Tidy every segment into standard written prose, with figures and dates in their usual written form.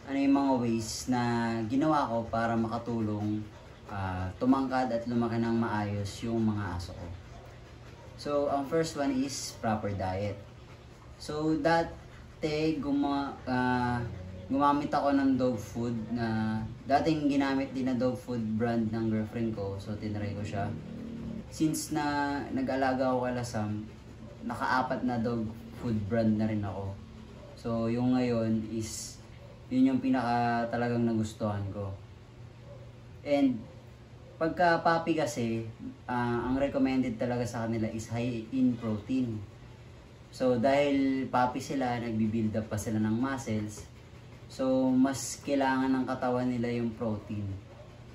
ano yung mga ways na ginawa ko para makatulong tumangkad at lumaki ng maayos yung mga aso ko. So, ang first one is proper diet. So, dati gumamit ako ng dog food na dating ginamit din na dog food brand ng girlfriend ko. So, tinry ko siya. Since na nag-alaga ako kay Lasam, naka-4 na dog food brand na rin ako. So, yung ngayon is yun yung pinaka talagang nagustuhan ko. And pagka puppy kasi, ang recommended talaga sa kanila is high in protein. So dahil puppy sila, nagbi-build up pa sila ng muscles. So mas kailangan ng katawan nila yung protein.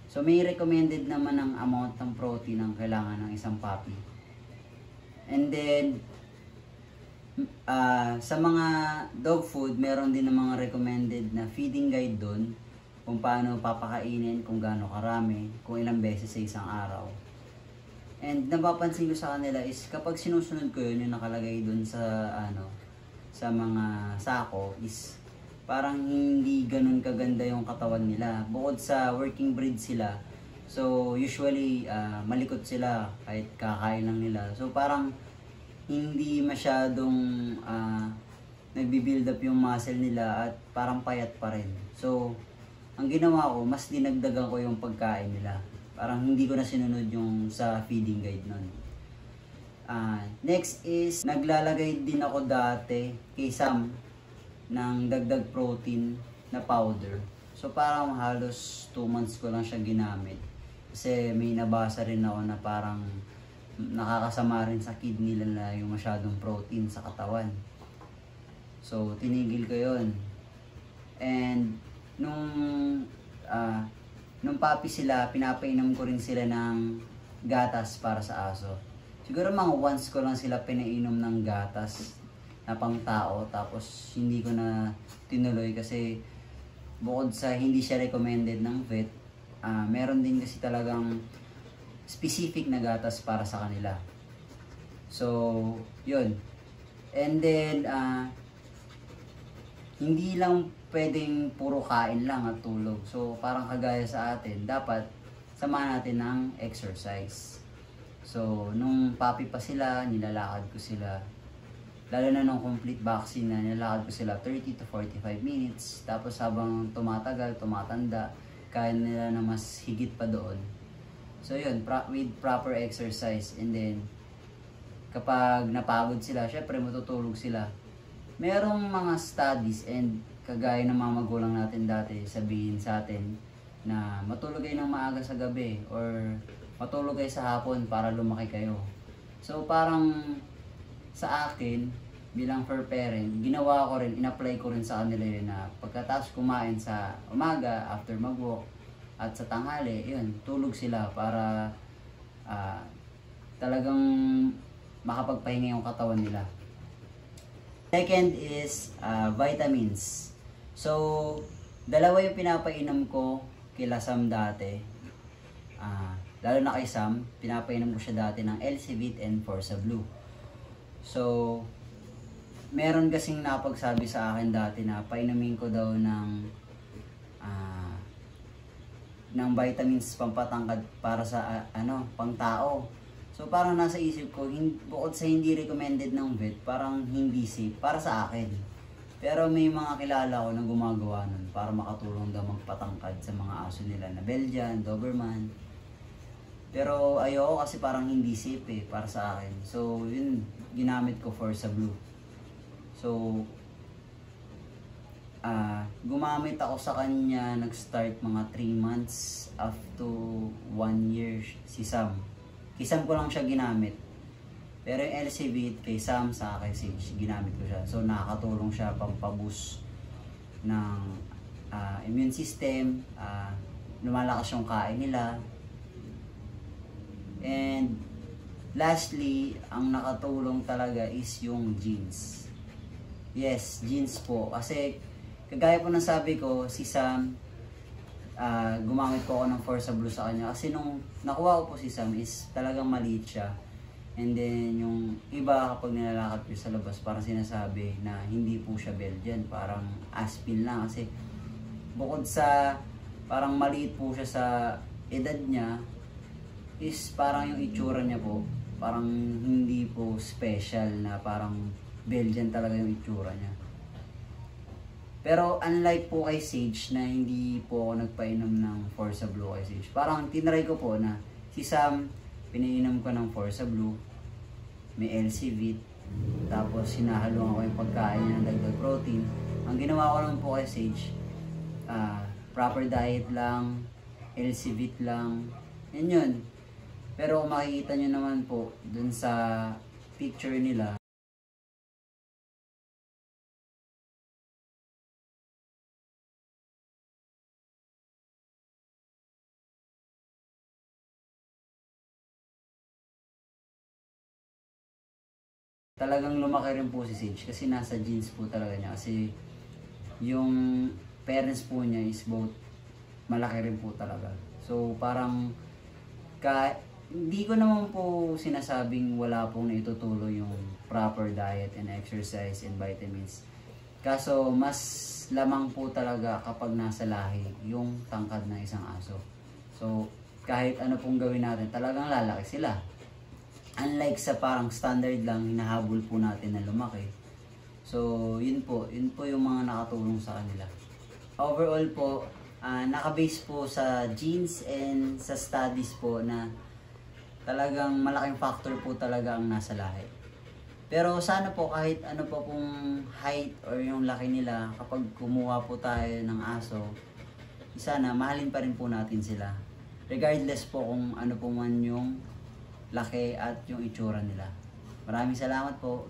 So may recommended naman ng amount ng protein ang kailangan ng isang puppy. And then sa mga dog food, meron din ng mga recommended na feeding guide doon kung paano papakainin, kung gaano karami, kung ilang beses sa isang araw. And napapansin ko sa kanila is kapag sinusunod ko yun, yung nakalagay doon sa sa mga sako is parang hindi ganun kaganda yung katawan nila. Bukod sa working breed sila, so usually malikot sila kahit kakain lang nila. So parang hindi masyadong nagbi-build up yung muscle nila at parang payat pa rin. So, ang ginawa ko, mas dinagdagan ko yung pagkain nila. Parang hindi ko na sinunod yung sa feeding guide nun. Next is, naglalagay din ako dati kay Sam ng dagdag protein na powder. So, parang halos 2 months ko lang siya ginamit. Kasi may nabasa rin ako na parang nakakasama rin sa kidney nila yung masyadong protein sa katawan. So, tinigil ko yun. And, nung puppy sila, pinapainom ko rin sila ng gatas para sa aso. Siguro mga once ko lang sila pinainom ng gatas na pang tao. Tapos, hindi ko na tinuloy kasi bukod sa hindi siya recommended ng vet, meron din kasi talagang specific na gatas para sa kanila. So, yun. And then, hindi lang pwedeng puro kain lang at tulog. So, parang kagaya sa atin, dapat samahan natin ng exercise. So, nung puppy pa sila, nilalakad ko sila. Lalo na nung complete vaccine na, nilalakad ko sila 30 to 45 minutes. Tapos habang tumatagal, tumatanda, kaya nila na mas higit pa doon. So yun, with proper exercise, and then kapag napagod sila, syempre matutulog sila. Merong mga studies and kagaya ng mga magulang natin dati sabihin sa atin na matulog kayo ng maaga sa gabi or matulog kayo sa hapon para lumaki kayo. So parang sa akin, bilang fur parent, ginawa ko rin, in-apply ko rin sa kanila yun na pagkatapos kumain sa umaga, after mag-walk, at sa tanghali, yun, tulog sila para talagang makapagpahinga yung katawan nila. Second is vitamins. So, dalawa yung pinapainom ko kila Sam dati. Lalo na kay Sam, pinapainom ko siya dati ng LC-Vit and Forza Blue. So, meron kasing napagsabi sa akin dati na painumin ko daw ng vitamins pampatangkad para sa pang tao. So parang nasa isip ko, bukod sa hindi recommended ng vet, parang hindi safe para sa akin. Pero may mga kilala ko na gumagawa nun para makatulong daw magpatangkad sa mga aso nila na Belgian, Doberman. Pero ayoko kasi parang hindi safe para sa akin. So yun, ginamit ko Forza Blue. So gumamit ako sa kanya, nag-start mga 3 months up to 1 year si Sam. Kay Sam ko lang siya ginamit. Pero yung LC-Vit kay Sam, sa akin ginamit ko siya. So nakakatulong siya pampaboost ng immune system, lumalakas yung kain nila. And lastly, ang nakatulong talaga is yung genes. Yes, genes po. Kasi kagaya po ng sabi ko, si Sam, gumamit po ako ng Forza Blue sa kanya. Kasi nung nakuha ko po si Sam is talagang maliit siya. And then yung iba kapag nilalakad ko sa labas, parang sinasabi na hindi po siya Belgian, parang Aspin lang. Kasi bukod sa parang maliit po siya sa edad niya, is parang yung itsura niya po, parang hindi po special na parang Belgian talaga yung itsura niya. Pero unlike po kay Sage na hindi po ako nagpainom ng Forza Blue kay Sage. Parang tinry ko po na si Sam, pinainom ko ng Forza Blue, may LC-Vit, tapos sinahaluan ko yung pagkain niya ng dagdag protein. Ang ginawa ko naman po kay Sage, proper diet lang, LC-Vit lang, yun. Pero kung makikita nyo naman po dun sa picture nila, talagang lumaki rin po si Sage kasi nasa genes po talaga niya. Kasi yung parents po niya is both malaki rin po talaga. So parang hindi ko naman po sinasabing wala pong naitutuloy yung proper diet and exercise and vitamins. Kaso mas lamang po talaga kapag nasa lahi yung tangkad ng isang aso. So kahit ano pong gawin natin, talagang lalaki sila. Unlike sa parang standard lang, hinahabol po natin na lumaki. So, yun po yung mga nakatulong sa kanila. Overall po, nakabase po sa genes and sa studies po na talagang malaking factor po talaga ang nasa lahi. Pero sana po kahit ano po pong height or yung laki nila, kapag kumuha po tayo ng aso, sana mahalin pa rin po natin sila. Regardless po kung ano po man yung laki at yung itsura nila. Maraming salamat po.